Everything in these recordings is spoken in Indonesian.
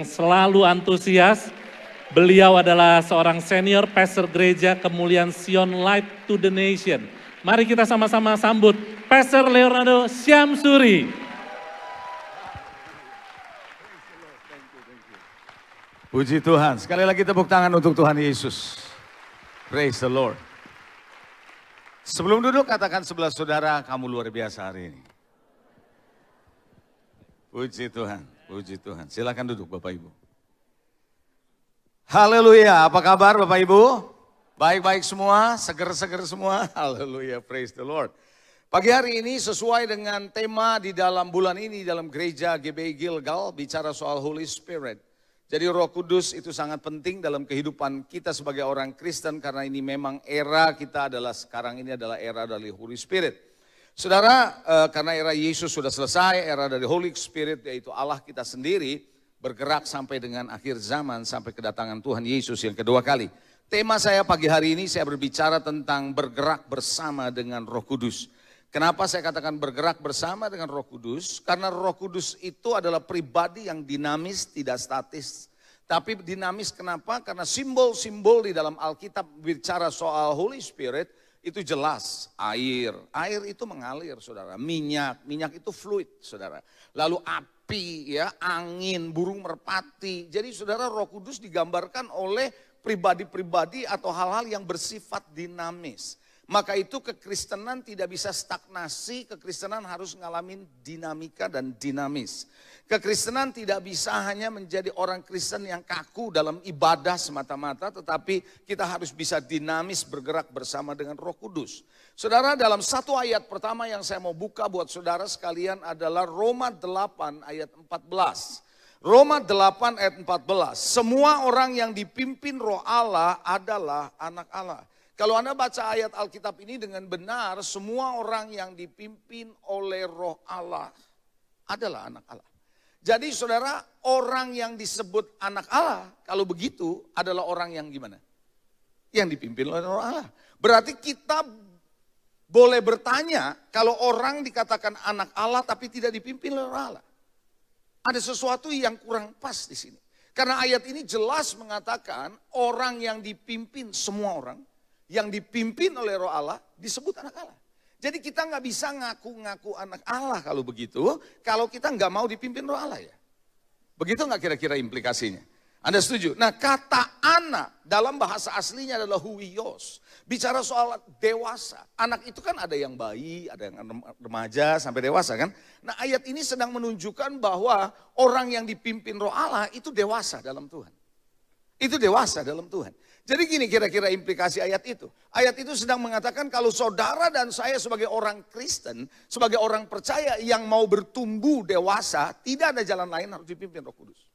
Selalu antusias. Beliau adalah seorang senior pastor gereja Kemuliaan Sion Light to the Nation. Mari kita sama-sama sambut Pastor Leonardo Syamsuri. Puji Tuhan. Sekali lagi tepuk tangan untuk Tuhan Yesus. Praise the Lord. Sebelum duduk katakan sebelah saudara, kamu luar biasa hari ini. Puji Tuhan, puji Tuhan. Silakan duduk Bapak Ibu. Haleluya, apa kabar Bapak Ibu? Baik-baik semua, seger-seger semua. Haleluya, praise the Lord. Pagi hari ini sesuai dengan tema di dalam bulan ini dalam gereja GBI Gilgal bicara soal Holy Spirit. Jadi Roh Kudus itu sangat penting dalam kehidupan kita sebagai orang Kristen karena ini memang era kita adalah sekarang ini adalah era dari Holy Spirit. Saudara, karena era Yesus sudah selesai, era dari Holy Spirit yaitu Allah kita sendiri bergerak sampai dengan akhir zaman sampai kedatangan Tuhan Yesus yang kedua kali. Tema saya pagi hari ini saya berbicara tentang bergerak bersama dengan Roh Kudus. Kenapa saya katakan bergerak bersama dengan Roh Kudus? Karena Roh Kudus itu adalah pribadi yang dinamis, tidak statis. Tapi dinamis kenapa? Karena simbol-simbol di dalam Alkitab bicara soal Holy Spirit itu jelas. Air itu mengalir saudara. Minyak itu fluid saudara. Lalu api, ya, angin, burung merpati. Jadi saudara Roh Kudus digambarkan oleh pribadi-pribadi atau hal-hal yang bersifat dinamis. Maka itu kekristenan tidak bisa stagnasi, kekristenan harus ngalamin dinamika dan dinamis. Kekristenan tidak bisa hanya menjadi orang Kristen yang kaku dalam ibadah semata-mata, tetapi kita harus bisa dinamis bergerak bersama dengan Roh Kudus. Saudara, dalam satu ayat pertama yang saya mau buka buat saudara sekalian adalah Roma 8 ayat 14. Roma 8 ayat 14, semua orang yang dipimpin Roh Allah adalah anak Allah. Kalau Anda baca ayat Alkitab ini dengan benar, semua orang yang dipimpin oleh Roh Allah adalah anak Allah. Jadi saudara, orang yang disebut anak Allah, kalau begitu adalah orang yang gimana? Yang dipimpin oleh Roh Allah. Berarti kita boleh bertanya, kalau orang dikatakan anak Allah tapi tidak dipimpin oleh Roh Allah. Ada sesuatu yang kurang pas di sini. Karena ayat ini jelas mengatakan orang yang dipimpin semua orang, yang dipimpin oleh Roh Allah disebut anak Allah. Jadi kita nggak bisa ngaku-ngaku anak Allah kalau begitu, kalau kita nggak mau dipimpin Roh Allah ya. Begitu nggak kira-kira implikasinya? Anda setuju? Nah, kata anak dalam bahasa aslinya adalah huios. Bicara soal dewasa. Anak itu kan ada yang bayi, ada yang remaja sampai dewasa kan. Nah, ayat ini sedang menunjukkan bahwa orang yang dipimpin Roh Allah itu dewasa dalam Tuhan. Itu dewasa dalam Tuhan. Jadi gini kira-kira implikasi ayat itu. Ayat itu sedang mengatakan kalau saudara dan saya sebagai orang Kristen, sebagai orang percaya yang mau bertumbuh dewasa, tidak ada jalan lain harus dipimpin Roh Kudus.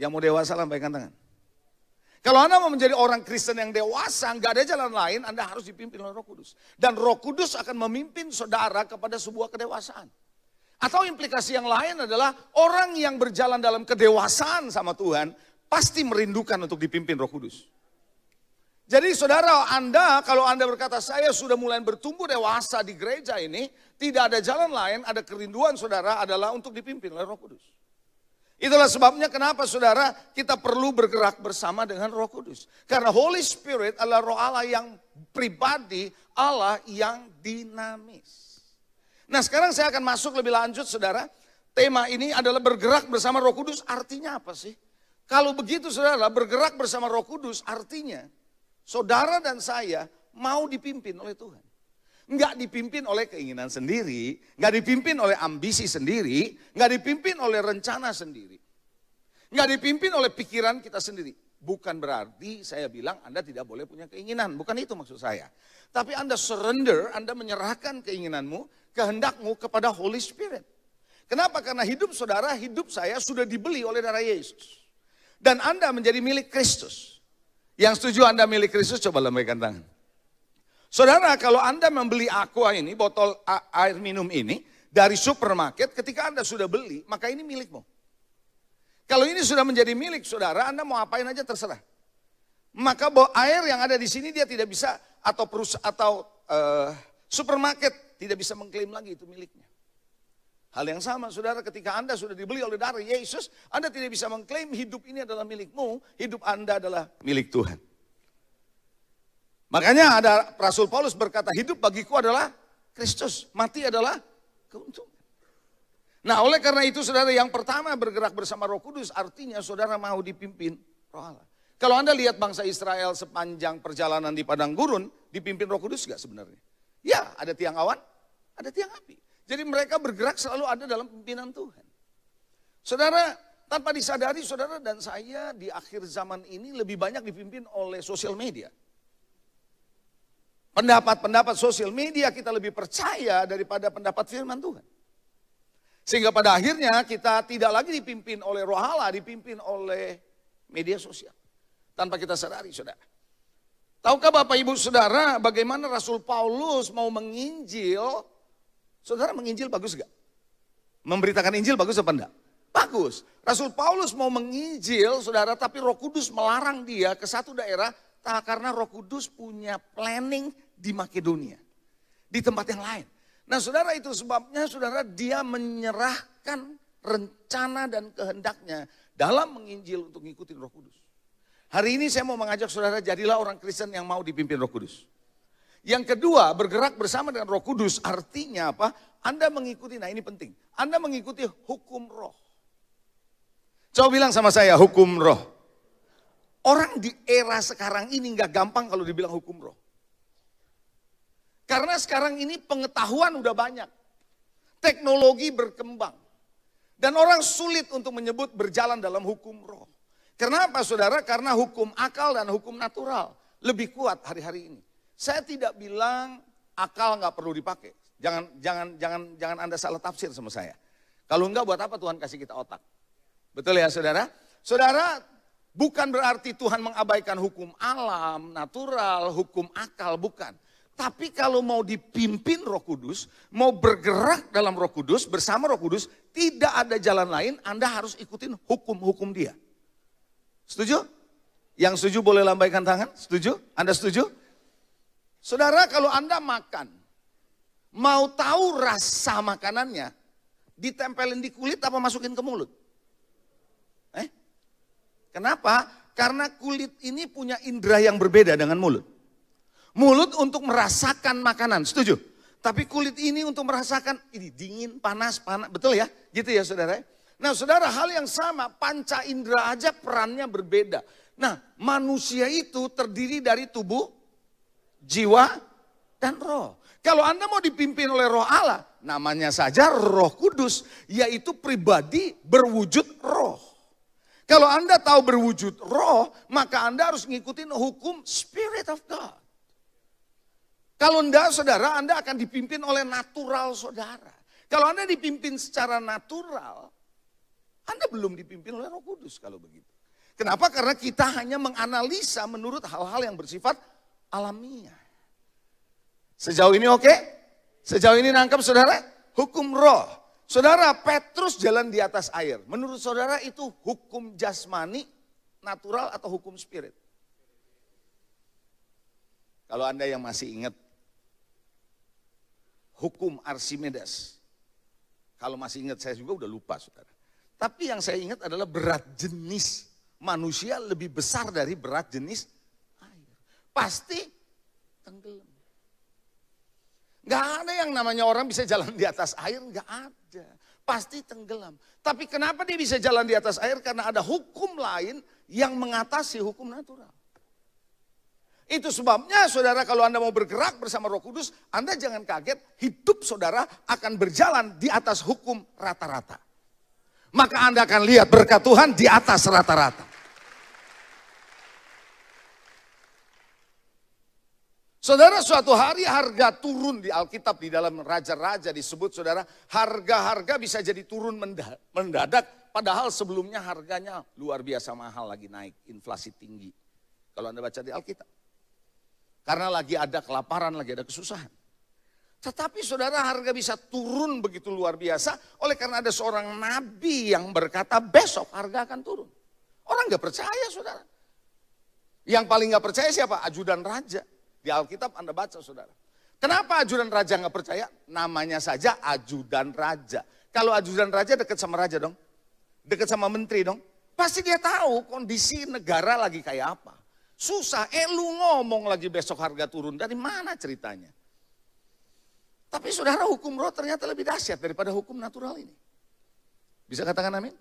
Yang mau dewasa lambaikan tangan. Kalau Anda mau menjadi orang Kristen yang dewasa, nggak ada jalan lain, Anda harus dipimpin oleh Roh Kudus. Dan Roh Kudus akan memimpin saudara kepada sebuah kedewasaan. Atau implikasi yang lain adalah orang yang berjalan dalam kedewasaan sama Tuhan, pasti merindukan untuk dipimpin Roh Kudus. Jadi saudara, Anda kalau Anda berkata saya sudah mulai bertumbuh dewasa di gereja ini, tidak ada jalan lain, ada kerinduan saudara adalah untuk dipimpin oleh Roh Kudus. Itulah sebabnya kenapa saudara kita perlu bergerak bersama dengan Roh Kudus. Karena Holy Spirit adalah Roh Allah yang pribadi, Allah yang dinamis. Nah sekarang saya akan masuk lebih lanjut saudara. Tema ini adalah bergerak bersama Roh Kudus, artinya apa sih? Kalau begitu saudara, bergerak bersama Roh Kudus artinya saudara dan saya mau dipimpin oleh Tuhan. Enggak dipimpin oleh keinginan sendiri, enggak dipimpin oleh ambisi sendiri, enggak dipimpin oleh rencana sendiri. Enggak dipimpin oleh pikiran kita sendiri. Bukan berarti saya bilang Anda tidak boleh punya keinginan, bukan itu maksud saya. Tapi Anda surrender, Anda menyerahkan keinginanmu, kehendakmu kepada Holy Spirit. Kenapa? Karena hidup saudara, hidup saya sudah dibeli oleh darah Yesus. Dan Anda menjadi milik Kristus. Yang setuju Anda milik Kristus, coba lambaikan tangan. Saudara, kalau Anda membeli aqua ini, botol air minum ini, dari supermarket, ketika Anda sudah beli, maka ini milikmu. Kalau ini sudah menjadi milik saudara, Anda mau apain aja terserah. Maka air yang ada di sini dia tidak bisa, atau supermarket tidak bisa mengklaim lagi itu miliknya. Hal yang sama saudara, ketika Anda sudah dibeli oleh darah Yesus, Anda tidak bisa mengklaim hidup ini adalah milikmu, hidup Anda adalah milik Tuhan. Makanya ada Rasul Paulus berkata, hidup bagiku adalah Kristus, mati adalah keuntungan. Nah oleh karena itu saudara, yang pertama bergerak bersama Roh Kudus artinya saudara mau dipimpin Roh Allah. Kalau Anda lihat bangsa Israel sepanjang perjalanan di padang gurun, dipimpin Roh Kudus gak sebenarnya? Ya, ada tiang awan, ada tiang api. Jadi mereka bergerak selalu ada dalam pimpinan Tuhan. Saudara, tanpa disadari saudara dan saya di akhir zaman ini lebih banyak dipimpin oleh sosial media. Pendapat-pendapat sosial media kita lebih percaya daripada pendapat firman Tuhan. Sehingga pada akhirnya kita tidak lagi dipimpin oleh Roh Allah, dipimpin oleh media sosial. Tanpa kita sadari saudara. Tahukah Bapak Ibu Saudara bagaimana Rasul Paulus mau menginjil? Saudara, menginjil bagus gak? Memberitakan Injil bagus apa enggak? Bagus. Rasul Paulus mau menginjil saudara, tapi Roh Kudus melarang dia ke satu daerah karena Roh Kudus punya planning di Makedonia. Di tempat yang lain. Nah saudara, itu sebabnya saudara dia menyerahkan rencana dan kehendaknya dalam menginjil untuk ngikutin Roh Kudus. Hari ini saya mau mengajak saudara, jadilah orang Kristen yang mau dipimpin Roh Kudus. Yang kedua, bergerak bersama dengan Roh Kudus artinya apa? Anda mengikuti, nah ini penting. Anda mengikuti hukum roh. Coba bilang sama saya, hukum roh. Orang di era sekarang ini nggak gampang kalau dibilang hukum roh. Karena sekarang ini pengetahuan udah banyak. Teknologi berkembang. Dan orang sulit untuk menyebut berjalan dalam hukum roh. Kenapa saudara? Karena hukum akal dan hukum natural lebih kuat hari-hari ini. Saya tidak bilang akal nggak perlu dipakai. Jangan Anda salah tafsir sama saya. Kalau enggak, buat apa Tuhan kasih kita otak? Betul ya saudara? Saudara, bukan berarti Tuhan mengabaikan hukum alam, natural, hukum akal, bukan. Tapi kalau mau dipimpin Roh Kudus, mau bergerak dalam Roh Kudus, bersama Roh Kudus, tidak ada jalan lain, Anda harus ikutin hukum-hukum dia. Setuju? Yang setuju boleh lambaikan tangan, setuju? Anda setuju? Saudara, kalau Anda makan, mau tahu rasa makanannya, ditempelin di kulit apa masukin ke mulut? Kenapa? Karena kulit ini punya indera yang berbeda dengan mulut. Mulut untuk merasakan makanan, setuju? Tapi kulit ini untuk merasakan ini dingin, panas, betul ya? Gitu ya saudara? Nah saudara, hal yang sama, panca indera aja perannya berbeda. Nah manusia itu terdiri dari tubuh, jiwa, dan roh. Kalau Anda mau dipimpin oleh Roh Allah, namanya saja Roh Kudus, yaitu pribadi berwujud roh. Kalau Anda tahu berwujud roh, maka Anda harus ngikutin hukum Spirit of God. Kalau enggak saudara, Anda akan dipimpin oleh natural saudara. Kalau Anda dipimpin secara natural, Anda belum dipimpin oleh Roh Kudus kalau begitu. Kenapa? Karena kita hanya menganalisa menurut hal-hal yang bersifat alamiah. Sejauh ini oke? Sejauh ini nangkep saudara? Hukum roh. Saudara, Petrus jalan di atas air. Menurut saudara itu hukum jasmani, natural atau hukum spirit? Kalau Anda yang masih ingat hukum Archimedes. Kalau masih ingat, saya juga udah lupa saudara. Tapi yang saya ingat adalah berat jenis manusia lebih besar dari berat jenis air. Pasti tenggelam. Gak ada yang namanya orang bisa jalan di atas air, gak ada. Pasti tenggelam. Tapi kenapa dia bisa jalan di atas air? Karena ada hukum lain yang mengatasi hukum natural. Itu sebabnya saudara, kalau Anda mau bergerak bersama Roh Kudus, Anda jangan kaget, hidup saudara akan berjalan di atas hukum rata-rata. Maka Anda akan lihat berkat Tuhan di atas rata-rata. Saudara, suatu hari harga turun di Alkitab, di dalam Raja-Raja disebut saudara, harga-harga bisa jadi turun mendadak, padahal sebelumnya harganya luar biasa mahal, lagi naik, inflasi tinggi. Kalau Anda baca di Alkitab. Karena lagi ada kelaparan, lagi ada kesusahan. Tetapi saudara, harga bisa turun begitu luar biasa, oleh karena ada seorang nabi yang berkata besok harga akan turun. Orang gak percaya saudara. Yang paling gak percaya siapa? Ajudan raja. Di Alkitab Anda baca saudara. Kenapa ajudan raja nggak percaya? Namanya saja ajudan raja. Kalau ajudan raja dekat sama raja dong. Dekat sama menteri dong. Pasti dia tahu kondisi negara lagi kayak apa. Susah, lu ngomong lagi besok harga turun. Dari mana ceritanya? Tapi saudara, hukum roh ternyata lebih dahsyat daripada hukum natural ini. Bisa katakan amin?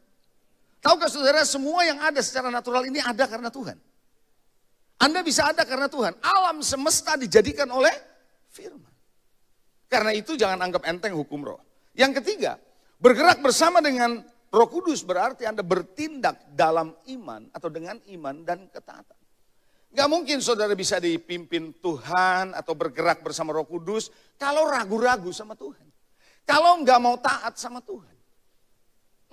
Tahukah saudara, semua yang ada secara natural ini ada karena Tuhan. Anda bisa ada karena Tuhan. Alam semesta dijadikan oleh firman. Karena itu jangan anggap enteng hukum roh. Yang ketiga, bergerak bersama dengan Roh Kudus berarti Anda bertindak dalam iman atau dengan iman dan ketaatan. Gak mungkin saudara bisa dipimpin Tuhan atau bergerak bersama Roh Kudus kalau ragu-ragu sama Tuhan. Kalau gak mau taat sama Tuhan.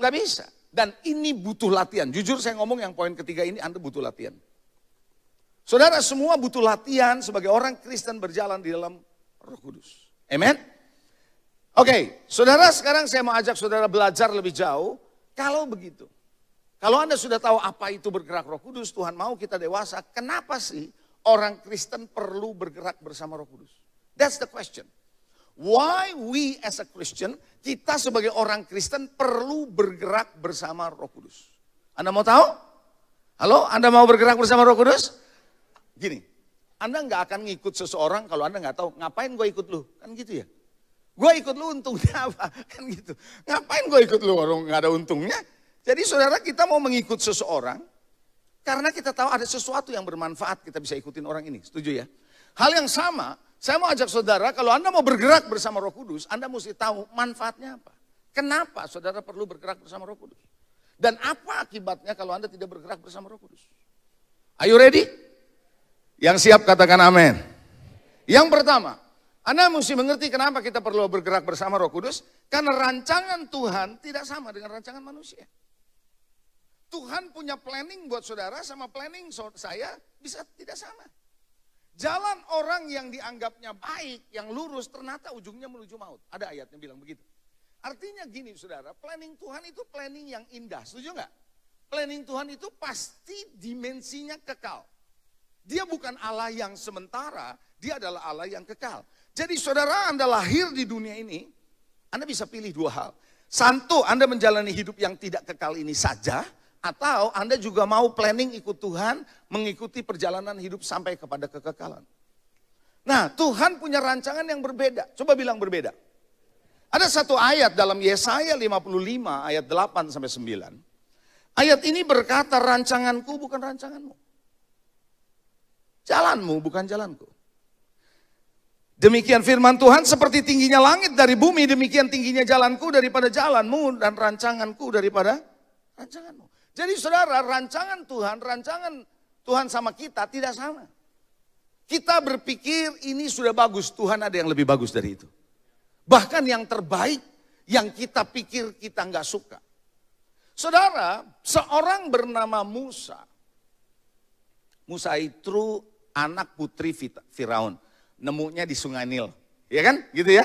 Gak bisa. Dan ini butuh latihan. Jujur saya ngomong yang poin ketiga ini Anda butuh latihan. Saudara semua butuh latihan sebagai orang Kristen berjalan di dalam Roh Kudus. Amen. Oke, saudara sekarang saya mau ajak saudara belajar lebih jauh. Kalau begitu. Kalau Anda sudah tahu apa itu bergerak Roh Kudus, Tuhan mau kita dewasa, kenapa sih orang Kristen perlu bergerak bersama Roh Kudus? That's the question. Why we as a Christian, kita sebagai orang Kristen perlu bergerak bersama Roh Kudus. Anda mau tahu? Halo, Anda mau bergerak bersama Roh Kudus? Gini, Anda nggak akan ngikut seseorang kalau Anda nggak tahu, ngapain gue ikut lu? Kan gitu ya. Gue ikut lu untungnya apa? Kan gitu. Ngapain gue ikut lu orang nggak ada untungnya? Jadi saudara kita mau mengikut seseorang karena kita tahu ada sesuatu yang bermanfaat kita bisa ikutin orang ini. Setuju ya? Hal yang sama, saya mau ajak saudara kalau Anda mau bergerak bersama Roh Kudus, Anda mesti tahu manfaatnya apa. Kenapa saudara perlu bergerak bersama Roh Kudus? Dan apa akibatnya kalau Anda tidak bergerak bersama Roh Kudus? Are you ready? Yang siap katakan amin. Yang pertama, Anda mesti mengerti kenapa kita perlu bergerak bersama Roh Kudus. Karena rancangan Tuhan tidak sama dengan rancangan manusia. Tuhan punya planning buat saudara sama planning saya bisa tidak sama. Jalan orang yang dianggapnya baik, yang lurus ternyata ujungnya menuju maut. Ada ayatnya bilang begitu. Artinya gini saudara, planning Tuhan itu planning yang indah. Setuju nggak? Planning Tuhan itu pasti dimensinya kekal. Dia bukan Allah yang sementara, dia adalah Allah yang kekal. Jadi saudara Anda lahir di dunia ini, Anda bisa pilih dua hal. Satu, Anda menjalani hidup yang tidak kekal ini saja, atau Anda juga mau planning ikut Tuhan, mengikuti perjalanan hidup sampai kepada kekekalan. Nah, Tuhan punya rancangan yang berbeda. Coba bilang berbeda. Ada satu ayat dalam Yesaya 55 ayat 8 sampai 9. Ayat ini berkata, rancanganku bukan rancanganmu. Jalanmu bukan jalanku. Demikian firman Tuhan, seperti tingginya langit dari bumi, demikian tingginya jalanku daripada jalanmu dan rancanganku daripada rancanganmu. Jadi saudara, rancangan Tuhan sama kita tidak sama. Kita berpikir ini sudah bagus, Tuhan ada yang lebih bagus dari itu. Bahkan yang terbaik, yang kita pikir kita nggak suka. Saudara, seorang bernama Musa. Musa itu anak putri Firaun. Nemunya di Sungai Nil. Ya kan? Gitu ya.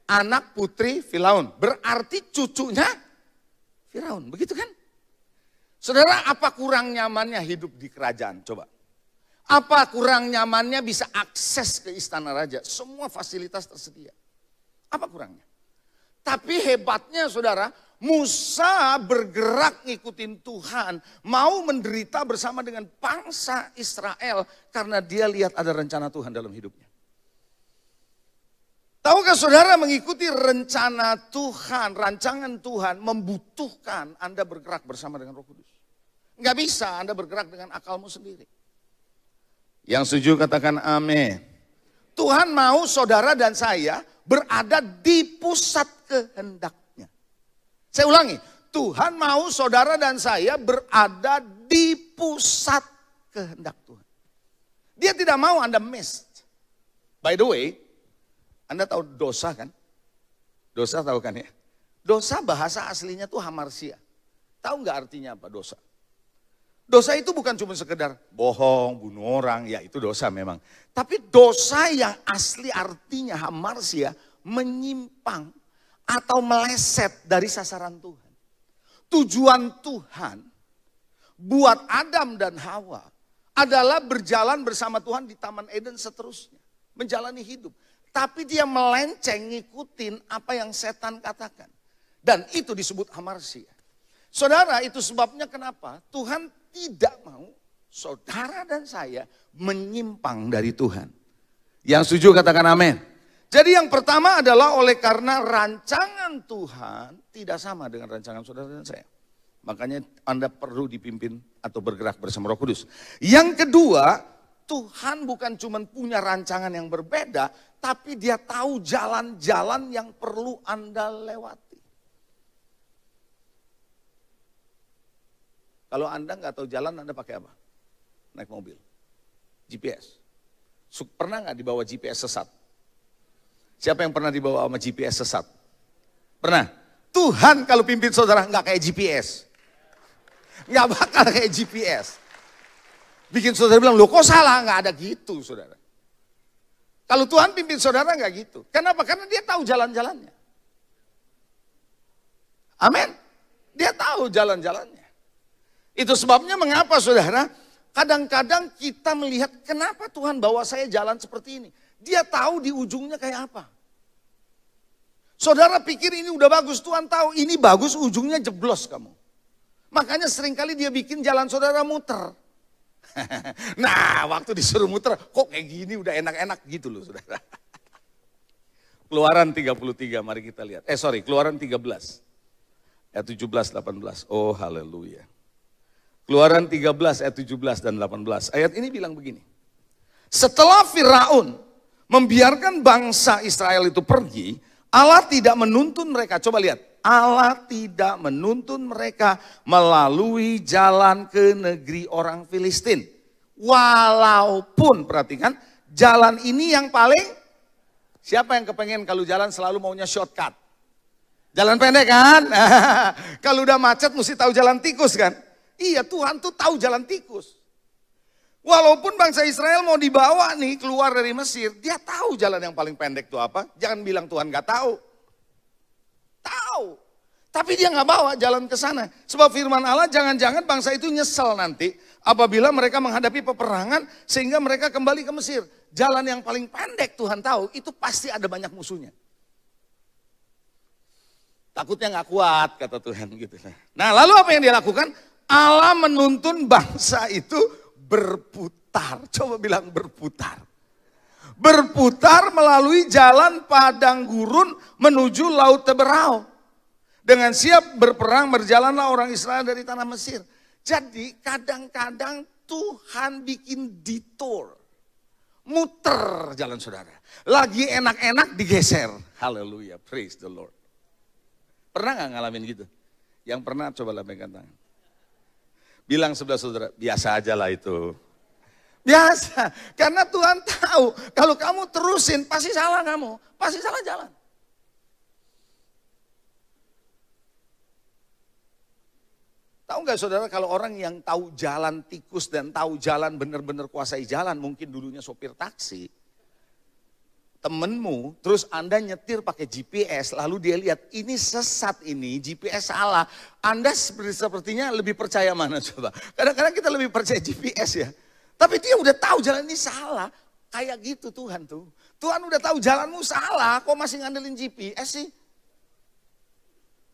Anak putri Firaun. Berarti cucunya Firaun. Begitu kan? Saudara, apa kurang nyamannya hidup di kerajaan? Coba. Apa kurang nyamannya bisa akses ke istana raja? Semua fasilitas tersedia. Apa kurangnya? Tapi hebatnya saudara, Musa bergerak ngikutin Tuhan. Mau menderita bersama dengan bangsa Israel. Karena dia lihat ada rencana Tuhan dalam hidupnya. Tahukah saudara, mengikuti rencana Tuhan, rancangan Tuhan membutuhkan Anda bergerak bersama dengan Roh Kudus. Nggak bisa Anda bergerak dengan akalmu sendiri. Yang setuju katakan amin. Tuhan mau saudara dan saya berada di pusat kehendaknya. Saya ulangi, Tuhan mau saudara dan saya berada di pusat kehendak Tuhan. Dia tidak mau Anda miss. By the way, Anda tahu dosa kan? Dosa tahu kan ya? Dosa bahasa aslinya tuh hamarsia. Tahu nggak artinya apa dosa? Dosa itu bukan cuma sekedar bohong, bunuh orang, ya itu dosa memang. Tapi dosa yang asli artinya hamarsia, menyimpang atau meleset dari sasaran Tuhan. Tujuan Tuhan buat Adam dan Hawa adalah berjalan bersama Tuhan di Taman Eden seterusnya. Menjalani hidup. Tapi dia melenceng ngikutin apa yang setan katakan. Dan itu disebut hamarsia. Saudara, itu sebabnya kenapa Tuhan tidak mau saudara dan saya menyimpang dari Tuhan. Yang setuju katakan amin. Jadi yang pertama adalah oleh karena rancangan Tuhan tidak sama dengan rancangan saudara dan saya. Makanya Anda perlu dipimpin atau bergerak bersama Roh Kudus. Yang kedua, Tuhan bukan cuma punya rancangan yang berbeda, tapi dia tahu jalan-jalan yang perlu Anda lewati. Kalau Anda nggak tahu jalan, Anda pakai apa? Naik mobil. GPS. Pernah nggak dibawa GPS sesat? Siapa yang pernah dibawa sama GPS sesat? Pernah? Tuhan kalau pimpin saudara nggak kayak GPS. Nggak bakal kayak GPS. Bikin saudara bilang, loh kok salah? Nggak ada gitu saudara. Kalau Tuhan pimpin saudara nggak gitu. Kenapa? Karena dia tahu jalan-jalannya. Amin. Dia tahu jalan-jalannya. Itu sebabnya mengapa saudara, kadang-kadang kita melihat kenapa Tuhan bawa saya jalan seperti ini. Dia tahu di ujungnya kayak apa. Saudara pikir ini udah bagus, Tuhan tahu ini bagus, ujungnya jeblos kamu. Makanya seringkali dia bikin jalan saudara muter. Nah waktu disuruh muter, kok kayak gini udah enak-enak gitu loh saudara. Keluaran 33, mari kita lihat. Keluaran 13. Ayat 17-18, oh haleluya. Keluaran 13 ayat 17 dan 18. Ayat ini bilang begini. Setelah Firaun membiarkan bangsa Israel itu pergi, Allah tidak menuntun mereka. Coba lihat. Allah tidak menuntun mereka melalui jalan ke negeri orang Filistin. Walaupun, perhatikan, jalan ini yang paling, siapa yang kepengen kalau jalan selalu maunya shortcut? Jalan pendek kan? Kalau udah macet mesti tahu jalan tikus kan? Iya, Tuhan tuh tahu jalan tikus. Walaupun bangsa Israel mau dibawa nih keluar dari Mesir, dia tahu jalan yang paling pendek itu apa. Jangan bilang Tuhan gak tahu. Tahu. Tapi dia gak bawa jalan ke sana. Sebab firman Allah, jangan-jangan bangsa itu nyesel nanti apabila mereka menghadapi peperangan sehingga mereka kembali ke Mesir. Jalan yang paling pendek Tuhan tahu, itu pasti ada banyak musuhnya. Takutnya gak kuat kata Tuhan gitu. Nah lalu apa yang dia lakukan? Allah menuntun bangsa itu berputar. Coba bilang berputar. Berputar melalui jalan padang gurun menuju Laut Teberau. Dengan siap berperang berjalanlah orang Israel dari tanah Mesir. Jadi kadang-kadang Tuhan bikin detour. Muter jalan saudara. Lagi enak-enak digeser. Haleluya, praise the Lord. Pernah gak ngalamin gitu? Yang pernah coba lambaikan tangan. Bilang sebelah saudara, biasa aja lah itu. Biasa, karena Tuhan tahu kalau kamu terusin pasti salah kamu, pasti salah jalan. Tahu nggak saudara kalau orang yang tahu jalan tikus dan tahu jalan benar-benar kuasai jalan, mungkin dulunya sopir taksi. Temenmu, terus Anda nyetir pakai GPS, lalu dia lihat ini sesat ini, GPS salah. Anda sepertinya lebih percaya mana coba? Kadang-kadang kita lebih percaya GPS ya. Tapi dia udah tahu jalan ini salah. Kayak gitu Tuhan tuh. Tuhan udah tahu jalanmu salah, kok masih ngandelin GPS sih?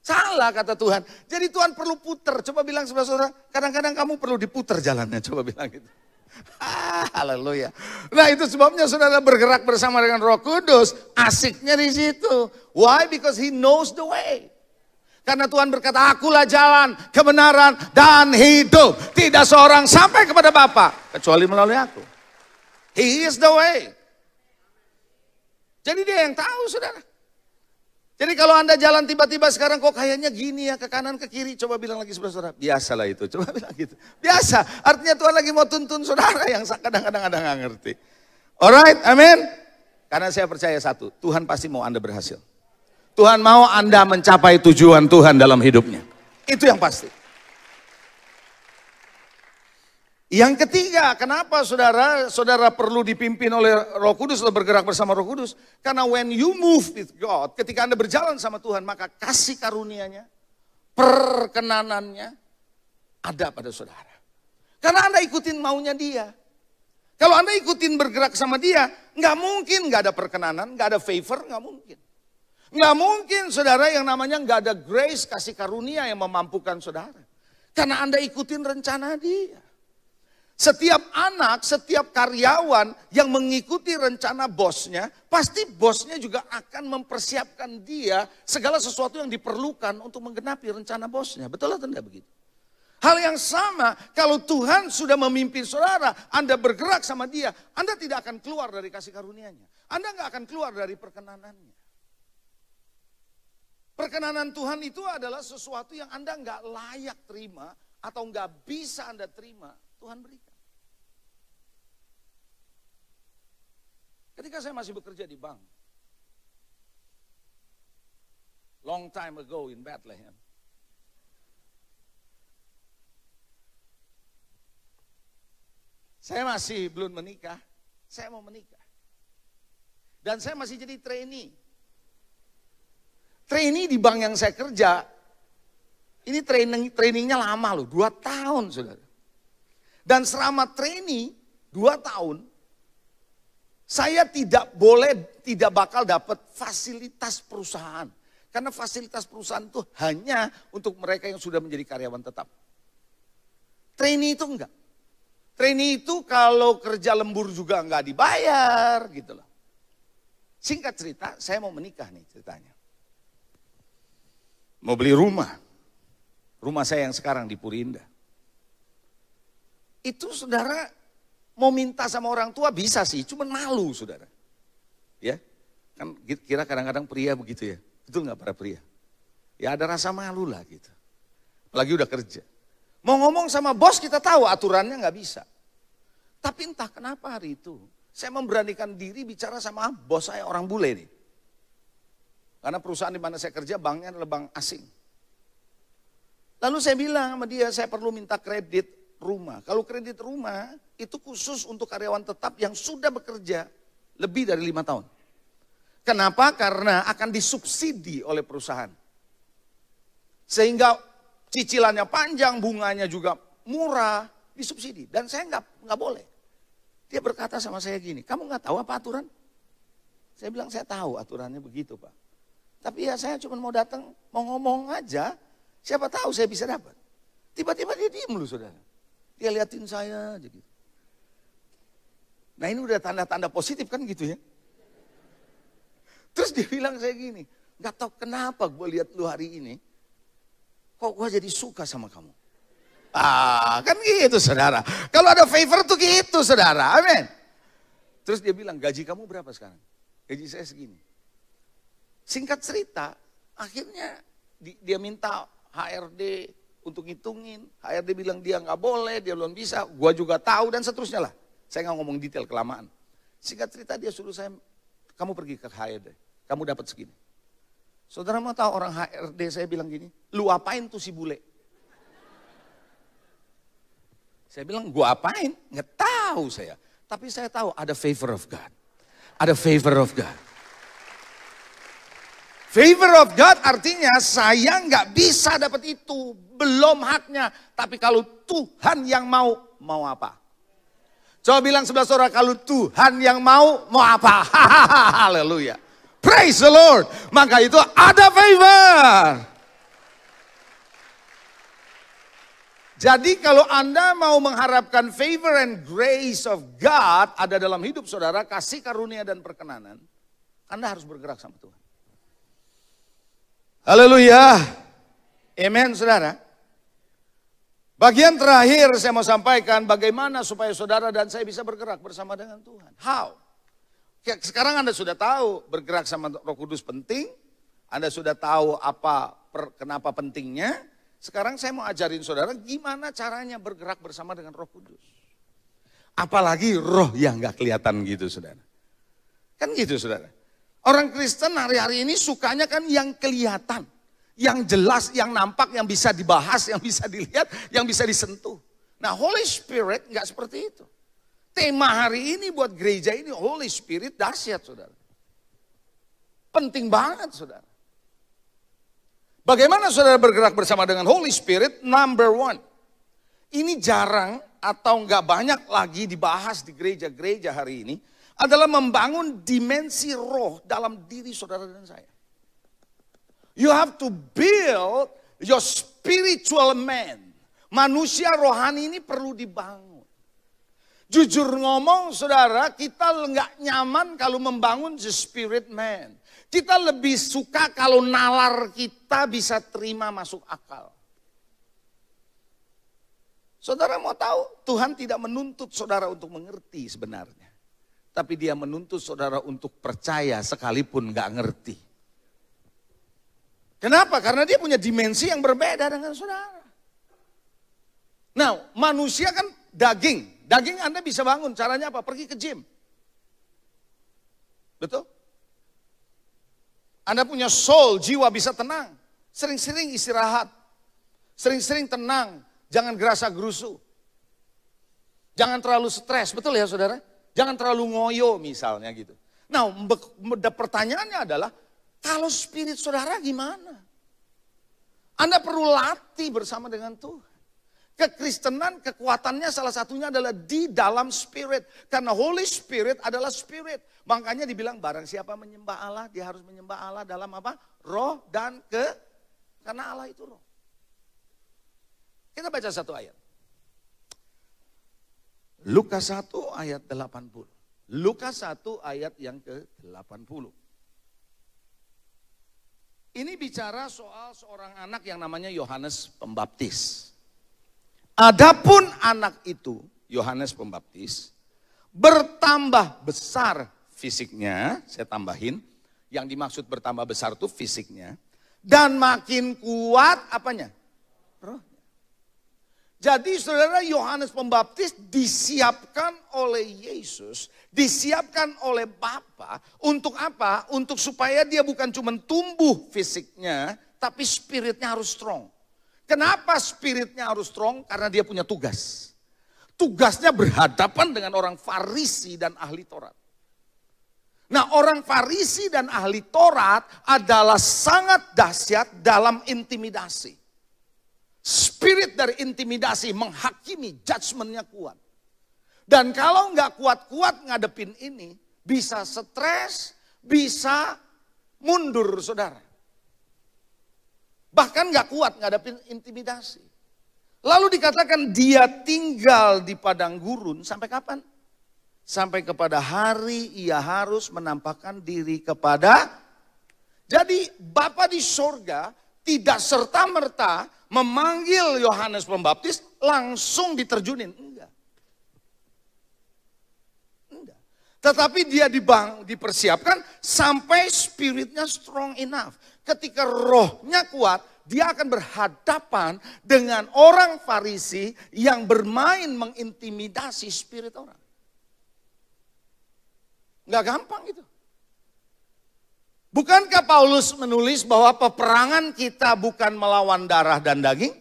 Salah kata Tuhan. Jadi Tuhan perlu puter. Coba bilang sebelah saudara, kadang-kadang kamu perlu diputer jalannya. Coba bilang gitu. Haleluya. Nah itu sebabnya saudara bergerak bersama dengan Roh Kudus. Asiknya di situ. Why? Because He knows the way. Karena Tuhan berkata, akulah jalan, kebenaran, dan hidup. Tidak seorang sampai kepada Bapa kecuali melalui aku. He is the way. Jadi dia yang tahu saudara. Jadi kalau Anda jalan tiba-tiba sekarang kok kayaknya gini ya, ke kanan ke kiri, coba bilang lagi sebelah saudara, biasalah itu, coba bilang gitu. Biasa, artinya Tuhan lagi mau tuntun saudara yang kadang-kadang Anda nggak ngerti. Alright, amin. Karena saya percaya satu, Tuhan pasti mau Anda berhasil. Tuhan mau Anda mencapai tujuan Tuhan dalam hidupnya. Itu yang pasti. Yang ketiga, kenapa saudara perlu dipimpin oleh Roh Kudus atau bergerak bersama Roh Kudus? Karena when you move with God, ketika Anda berjalan sama Tuhan, maka kasih karunia-Nya, perkenanannya ada pada saudara. Karena Anda ikutin maunya Dia. Kalau Anda ikutin bergerak sama Dia, nggak mungkin nggak ada perkenanan, nggak ada favor, nggak mungkin. Nggak mungkin saudara yang namanya nggak ada grace, kasih karunia yang memampukan saudara. Karena Anda ikutin rencana Dia. Setiap anak, setiap karyawan yang mengikuti rencana bosnya, pasti bosnya juga akan mempersiapkan dia segala sesuatu yang diperlukan untuk menggenapi rencana bosnya. Betul atau tidak begitu? Hal yang sama, kalau Tuhan sudah memimpin saudara, Anda bergerak sama Dia, Anda tidak akan keluar dari kasih karunia-Nya. Anda nggak akan keluar dari perkenanannya. Perkenanan Tuhan itu adalah sesuatu yang Anda nggak layak terima atau nggak bisa Anda terima, Tuhan berikan. Ketika saya masih bekerja di bank, long time ago in Bethlehem, saya masih belum menikah, saya mau menikah. Dan saya masih jadi trainee. Trainee di bank yang saya kerja, ini trainingnya lama loh, 2 tahun saudara. Dan selama trainee 2 tahun, saya tidak bakal dapat fasilitas perusahaan. Karena fasilitas perusahaan itu hanya untuk mereka yang sudah menjadi karyawan tetap. Trainee itu enggak. Trainee itu kalau kerja lembur juga enggak dibayar gitu loh. Singkat cerita, saya mau menikah nih ceritanya. Mau beli rumah. Rumah saya yang sekarang di Puri Indah. Itu saudara mau minta sama orang tua bisa sih, cuman malu saudara. Ya, kan kira kadang-kadang pria begitu ya. Betul nggak para pria? Ya ada rasa malu lah gitu. Apalagi udah kerja. Mau ngomong sama bos kita tahu aturannya nggak bisa. Tapi entah kenapa hari itu, saya memberanikan diri bicara sama bos saya orang bule nih. Karena perusahaan di mana saya kerja banknya adalah bank asing. Lalu saya bilang sama dia, saya perlu minta kredit rumah. Kalau kredit rumah itu khusus untuk karyawan tetap yang sudah bekerja lebih dari 5 tahun. Kenapa? Karena akan disubsidi oleh perusahaan. Sehingga cicilannya panjang, bunganya juga murah, disubsidi. Dan saya nggak boleh. Dia berkata sama saya gini, kamu nggak tahu apa aturan? Saya bilang saya tahu aturannya begitu Pak. Tapi ya saya cuma mau datang, mau ngomong aja, siapa tahu saya bisa dapat. Tiba-tiba dia diem loh saudara. Dia liatin saya aja gitu. Nah ini udah tanda-tanda positif kan gitu ya. Terus dia bilang saya gini, gak tahu kenapa gue lihat lu hari ini, kok gue jadi suka sama kamu. Ah kan gitu saudara. Kalau ada favor tuh gitu saudara, amin. Terus dia bilang gaji kamu berapa sekarang? Gaji saya segini. Singkat cerita, akhirnya dia minta HRD untuk ngitungin, HRD bilang dia nggak boleh, dia belum bisa, gua juga tahu dan seterusnya lah. Saya nggak ngomong detail kelamaan. Singkat cerita dia suruh saya, kamu pergi ke HRD, kamu dapat segini. Saudara mau tahu orang HRD saya bilang gini, lu apain tuh si bule? Saya bilang gua apain? Nggak tahu saya. Tapi saya tahu ada favor of God. Ada favor of God. Favor of God artinya saya nggak bisa dapat itu. Belum haknya. Tapi kalau Tuhan yang mau apa? Coba bilang sebelah saudara, kalau Tuhan yang mau apa? Haleluya. Praise the Lord. Maka itu ada favor. Jadi kalau Anda mau mengharapkan favor and grace of God ada dalam hidup saudara, kasih karunia dan perkenanan, Anda harus bergerak sama Tuhan. Haleluya. Amen saudara. Bagian terakhir saya mau sampaikan bagaimana supaya saudara dan saya bisa bergerak bersama dengan Tuhan. How? Sekarang Anda sudah tahu bergerak sama Roh Kudus penting. Anda sudah tahu kenapa pentingnya. Sekarang saya mau ajarin saudara gimana caranya bergerak bersama dengan Roh Kudus. Apalagi roh yang gak kelihatan gitu saudara. Kan gitu saudara. Orang Kristen hari-hari ini sukanya kan yang kelihatan. Yang jelas, yang nampak, yang bisa dibahas, yang bisa dilihat, yang bisa disentuh. Nah Holy Spirit gak seperti itu. Tema hari ini buat gereja ini Holy Spirit dahsyat saudara. Penting banget saudara. Bagaimana saudara bergerak bersama dengan Holy Spirit? Number 1. Ini jarang atau gak banyak lagi dibahas di gereja-gereja hari ini. Adalah membangun dimensi roh dalam diri saudara dan saya. You have to build your spiritual man. Manusia rohani ini perlu dibangun. Jujur ngomong saudara, kita nggak nyaman kalau membangun the spirit man. Kita lebih suka kalau nalar kita bisa terima masuk akal. Saudara mau tahu, Tuhan tidak menuntut saudara untuk mengerti sebenarnya. Tapi dia menuntut saudara untuk percaya sekalipun nggak ngerti. Kenapa? Karena dia punya dimensi yang berbeda dengan saudara. Nah, manusia kan daging. Daging Anda bisa bangun, caranya apa? Pergi ke gym. Betul? Anda punya soul, jiwa bisa tenang. Sering-sering istirahat. Sering-sering tenang. Jangan gerasa-gerusu. Jangan terlalu stres, betul ya saudara? Jangan terlalu ngoyo misalnya gitu. Nah, pertanyaannya adalah, kalau spirit saudara gimana? Anda perlu latih bersama dengan Tuhan. Kekristenan kekuatannya salah satunya adalah di dalam spirit. Karena Holy Spirit adalah spirit. Makanya dibilang barang siapa menyembah Allah, dia harus menyembah Allah dalam apa? Roh dan karena Allah itu roh. Kita baca satu ayat. Lukas 1 ayat 80. Lukas 1 ayat yang ke-80. Ini bicara soal seorang anak yang namanya Yohanes Pembaptis. Adapun anak itu, Yohanes Pembaptis, bertambah besar fisiknya, saya tambahin, yang dimaksud bertambah besar itu fisiknya, dan makin kuat apanya? Rohnya. Jadi saudara, Yohanes Pembaptis disiapkan oleh Yesus, disiapkan oleh Bapa untuk apa? Untuk supaya dia bukan cuma tumbuh fisiknya, tapi spiritnya harus strong. Kenapa spiritnya harus strong? Karena dia punya tugas. Tugasnya berhadapan dengan orang Farisi dan ahli Taurat. Nah, orang Farisi dan ahli Taurat adalah sangat dahsyat dalam intimidasi. Spirit dari intimidasi menghakimi, judgementnya kuat. Dan kalau nggak kuat-kuat ngadepin ini, bisa stres, bisa mundur saudara. Bahkan gak kuat ngadapin intimidasi. Lalu dikatakan dia tinggal di padang gurun sampai kapan? Sampai kepada hari ia harus menampakkan diri kepada. Jadi Bapa di sorga tidak serta-merta memanggil Yohanes Pembaptis langsung diterjunin. Enggak. Tetapi dia dipersiapkan sampai spiritnya strong enough. Ketika rohnya kuat, dia akan berhadapan dengan orang Farisi yang bermain mengintimidasi spirit orang. Nggak gampang itu. Bukankah Paulus menulis bahwa peperangan kita bukan melawan darah dan daging?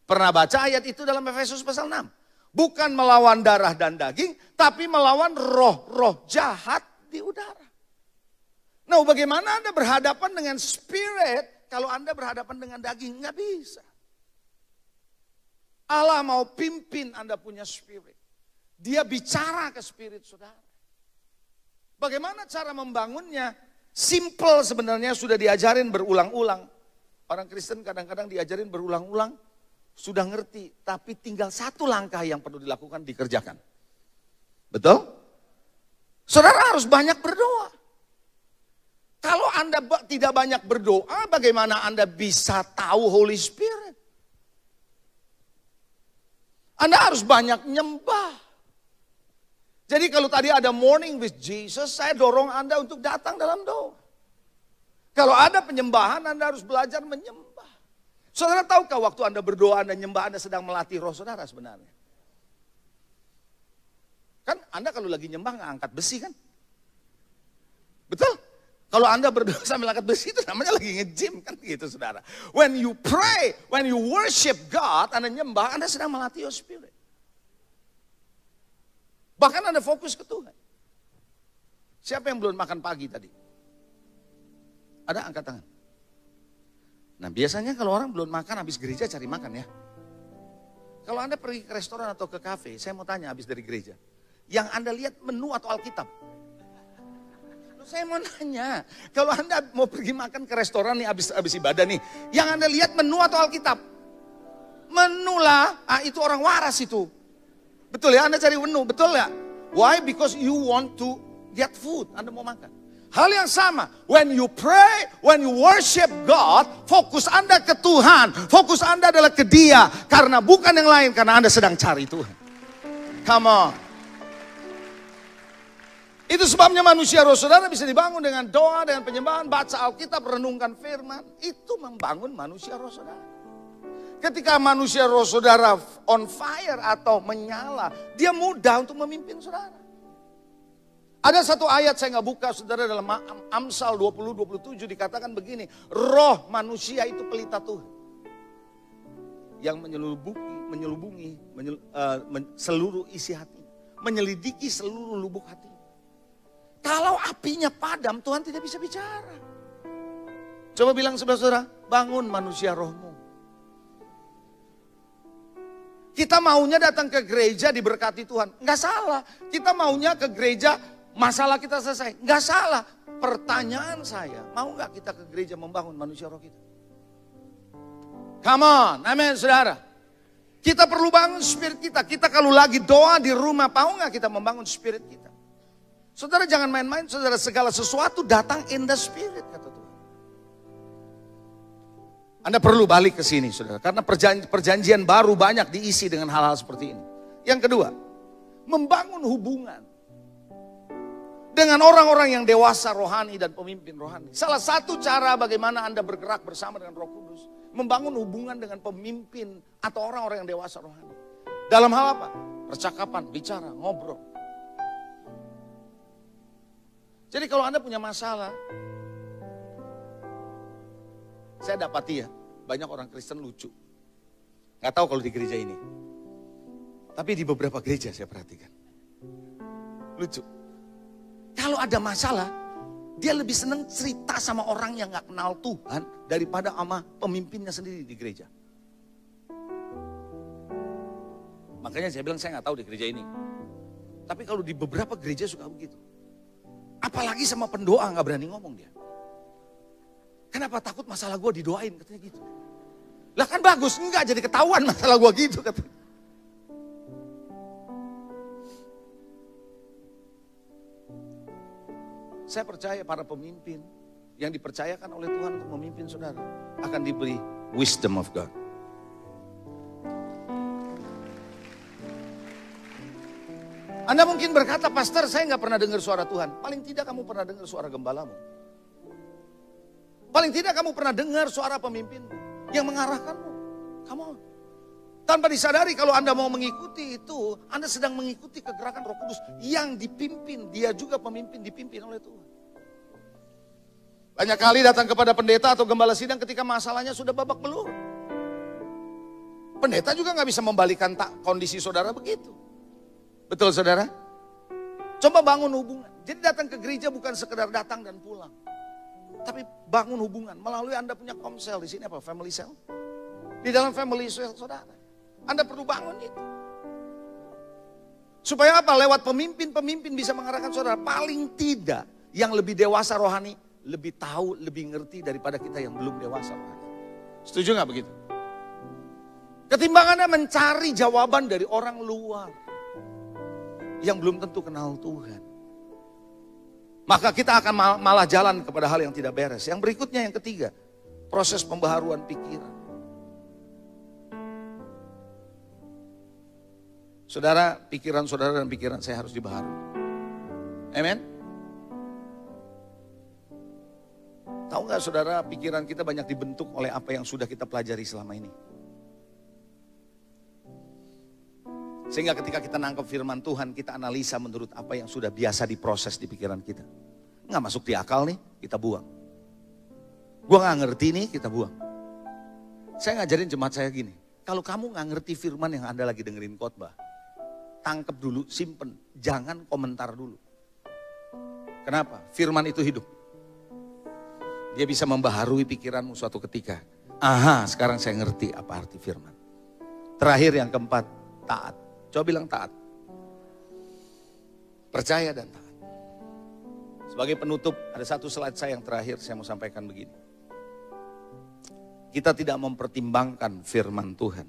Pernah baca ayat itu dalam Efesus pasal 6. Bukan melawan darah dan daging, tapi melawan roh-roh jahat di udara. Nah, bagaimana Anda berhadapan dengan spirit kalau Anda berhadapan dengan daging? Nggak bisa. Allah mau pimpin Anda punya spirit. Dia bicara ke spirit saudara. Bagaimana cara membangunnya? Simple sebenarnya, sudah diajarin berulang-ulang. Orang Kristen kadang-kadang diajarin berulang-ulang. Sudah ngerti, tapi tinggal satu langkah yang perlu dilakukan, dikerjakan. Betul? Saudara harus banyak berdoa. Kalau Anda tidak banyak berdoa, bagaimana Anda bisa tahu Holy Spirit? Anda harus banyak nyembah. Jadi kalau tadi ada morning with Jesus, saya dorong Anda untuk datang dalam doa. Kalau ada penyembahan, Anda harus belajar menyembah. Saudara tahukah waktu Anda berdoa, Anda nyembah, Anda sedang melatih roh saudara sebenarnya? Kan Anda kalau lagi nyembah nggak angkat besi kan? Betul? Kalau Anda berdoa sambil angkat besi itu namanya lagi nge-gym kan gitu saudara. When you pray, when you worship God, Anda nyembah, Anda sedang melatih your spirit. Bahkan Anda fokus ke Tuhan. Siapa yang belum makan pagi tadi? Ada, angkat tangan. Nah biasanya kalau orang belum makan habis gereja cari makan ya. Kalau Anda pergi ke restoran atau ke kafe, saya mau tanya habis dari gereja. Yang Anda lihat menu atau Alkitab? Saya mau nanya, kalau Anda mau pergi makan ke restoran nih habis ibadah nih, yang Anda lihat menu atau Alkitab? Menu lah, itu orang waras itu. Betul ya, Anda cari menu, betul ya? Why? Because you want to get food, Anda mau makan. Hal yang sama, when you pray, when you worship God, fokus Anda ke Tuhan, fokus Anda adalah ke Dia, karena bukan yang lain, karena Anda sedang cari Tuhan. Come on. Itu sebabnya manusia roh saudara bisa dibangun dengan doa, dengan penyembahan, baca Alkitab, renungkan firman. Itu membangun manusia roh saudara. Ketika manusia roh saudara on fire atau menyala, dia mudah untuk memimpin saudara. Ada satu ayat saya nggak buka saudara dalam Amsal 20:27 dikatakan begini. Roh manusia itu pelita Tuhan. Yang menyelubungi seluruh isi hati. Menyelidiki seluruh lubuk hati. Kalau apinya padam, Tuhan tidak bisa bicara. Coba bilang sebelah saudara, bangun manusia rohmu. Kita maunya datang ke gereja diberkati Tuhan. Enggak salah. Kita maunya ke gereja, masalah kita selesai. Enggak salah. Pertanyaan saya, mau enggak kita ke gereja membangun manusia roh kita? Come on, amin saudara. Kita perlu bangun spirit kita. Kita kalau lagi doa di rumah, mau enggak kita membangun spirit kita? Saudara jangan main-main, saudara, segala sesuatu datang in the spirit, kata Tuhan. Anda perlu balik ke sini, saudara. Karena perjanjian baru banyak diisi dengan hal-hal seperti ini. Yang kedua, membangun hubungan dengan orang-orang yang dewasa rohani dan pemimpin rohani. Salah satu cara bagaimana Anda bergerak bersama dengan Roh Kudus, membangun hubungan dengan pemimpin atau orang-orang yang dewasa rohani. Dalam hal apa? Percakapan, bicara, ngobrol. Jadi kalau Anda punya masalah, saya dapati ya, banyak orang Kristen lucu. Gak tahu kalau di gereja ini. Tapi di beberapa gereja saya perhatikan. Lucu. Kalau ada masalah, dia lebih senang cerita sama orang yang gak kenal Tuhan daripada sama pemimpinnya sendiri di gereja. Makanya saya bilang saya gak tahu di gereja ini. Tapi kalau di beberapa gereja suka begitu. Apalagi sama pendoa gak berani ngomong dia. Kenapa? Takut masalah gue didoain, katanya gitu. Lah kan bagus, enggak jadi ketahuan masalah gue gitu katanya. Saya percaya para pemimpin yang dipercayakan oleh Tuhan untuk memimpin saudara akan diberi wisdom of God. Anda mungkin berkata, pastor saya nggak pernah dengar suara Tuhan. Paling tidak kamu pernah dengar suara gembalamu. Paling tidak kamu pernah dengar suara pemimpinmu yang mengarahkanmu. Come on. Tanpa disadari kalau Anda mau mengikuti itu, Anda sedang mengikuti kegerakan Roh Kudus yang dipimpin. Dia juga pemimpin dipimpin oleh Tuhan. Banyak kali datang kepada pendeta atau gembala sidang ketika masalahnya sudah babak belur. Pendeta juga nggak bisa membalikan kondisi saudara begitu. Betul saudara? Coba bangun hubungan. Jadi datang ke gereja bukan sekedar datang dan pulang. Tapi bangun hubungan melalui Anda punya komsel. Di sini apa? Family cell. Di dalam family cell saudara. Anda perlu bangun itu. Supaya apa? Lewat pemimpin-pemimpin bisa mengarahkan saudara. Paling tidak yang lebih dewasa rohani. Lebih tahu, lebih ngerti daripada kita yang belum dewasa rohani. Setuju gak begitu? Ketimbang Anda mencari jawaban dari orang luar. Yang belum tentu kenal Tuhan. Maka kita akan malah jalan kepada hal yang tidak beres. Yang berikutnya yang ketiga, proses pembaharuan pikiran. Saudara, pikiran saudara dan pikiran saya harus dibaharui. Amen. Tahu gak saudara, pikiran kita banyak dibentuk oleh apa yang sudah kita pelajari selama ini. Sehingga ketika kita nangkep firman Tuhan, kita analisa menurut apa yang sudah biasa diproses di pikiran kita. Nggak masuk di akal nih, kita buang. Gua nggak ngerti nih, kita buang. Saya ngajarin jemaat saya gini, kalau kamu nggak ngerti firman yang Anda lagi dengerin khotbah, tangkep dulu, simpen, jangan komentar dulu. Kenapa? Firman itu hidup. Dia bisa membaharui pikiranmu suatu ketika. Aha, sekarang saya ngerti apa arti firman. Terakhir yang keempat, taat. Coba bilang taat. Percaya dan taat. Sebagai penutup, ada satu slide saya yang terakhir, saya mau sampaikan begini. Kita tidak mempertimbangkan firman Tuhan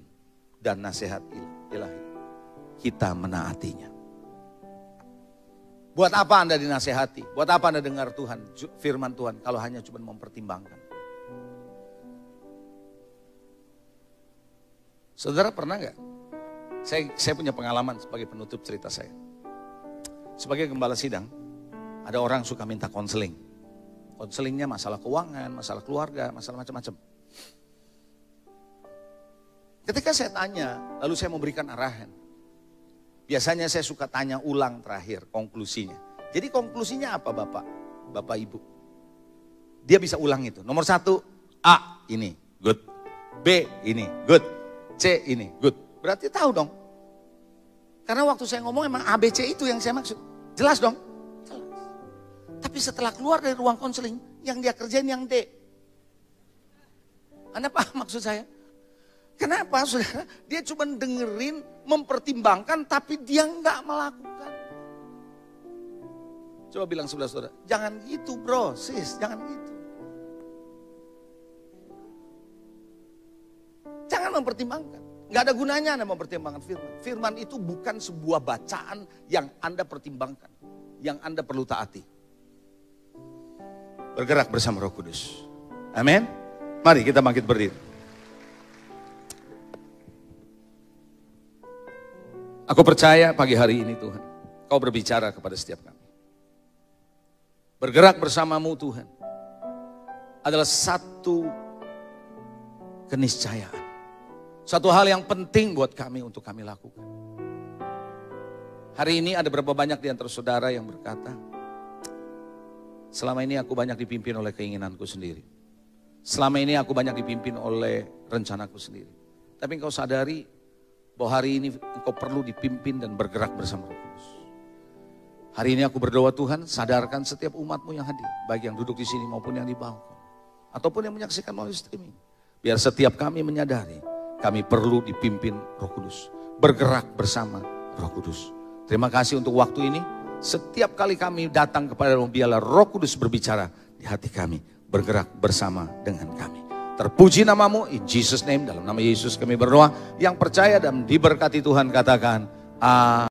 dan nasihat ilahi. Kita menaatinya. Buat apa Anda dinasehati? Buat apa Anda dengar Tuhan, firman Tuhan, kalau hanya cuma mempertimbangkan? Saudara pernah nggak? Saya punya pengalaman sebagai penutup cerita saya. Sebagai gembala sidang, ada orang suka minta konseling. Konselingnya masalah keuangan, masalah keluarga, masalah macam-macam. Ketika saya tanya, lalu saya memberikan arahan. Biasanya saya suka tanya ulang terakhir konklusinya. Jadi konklusinya apa Bapak Ibu? Dia bisa ulang itu. Nomor 1, A ini, good. B ini, good. C ini, good. Berarti tahu dong. Karena waktu saya ngomong emang A, B, C itu yang saya maksud. Jelas dong? Jelas. Tapi setelah keluar dari ruang konseling, yang dia kerjain yang D. Anda paham maksud saya? Kenapa saudara? Dia cuma dengerin, mempertimbangkan, tapi dia nggak melakukan. Coba bilang sebelah saudara, jangan gitu bro, sis, jangan gitu. Jangan mempertimbangkan. Nggak ada gunanya Anda mempertimbangkan firman. Firman itu bukan sebuah bacaan yang Anda pertimbangkan. Yang Anda perlu taati. Bergerak bersama Roh Kudus. Amin. Mari kita bangkit berdiri. Aku percaya pagi hari ini Tuhan, Kau berbicara kepada setiap kami. Bergerak bersamamu Tuhan adalah satu keniscayaan. Satu hal yang penting buat kami untuk kami lakukan. Hari ini ada berapa banyak di antara saudara yang berkata, selama ini aku banyak dipimpin oleh keinginanku sendiri. Selama ini aku banyak dipimpin oleh rencanaku sendiri. Tapi engkau sadari bahwa hari ini engkau perlu dipimpin dan bergerak bersama Roh Kudus. Hari ini aku berdoa Tuhan, sadarkan setiap umatmu yang hadir, baik yang duduk di sini maupun yang di balkon, ataupun yang menyaksikan melalui streaming. Biar setiap kami menyadari, kami perlu dipimpin Roh Kudus, bergerak bersama Roh Kudus. Terima kasih untuk waktu ini. Setiap kali kami datang kepada-Mu, biarlah Roh Kudus berbicara di hati kami, bergerak bersama dengan kami. Terpuji namamu, in Jesus name, dalam nama Yesus kami berdoa. Yang percaya dan diberkati Tuhan katakan, amin.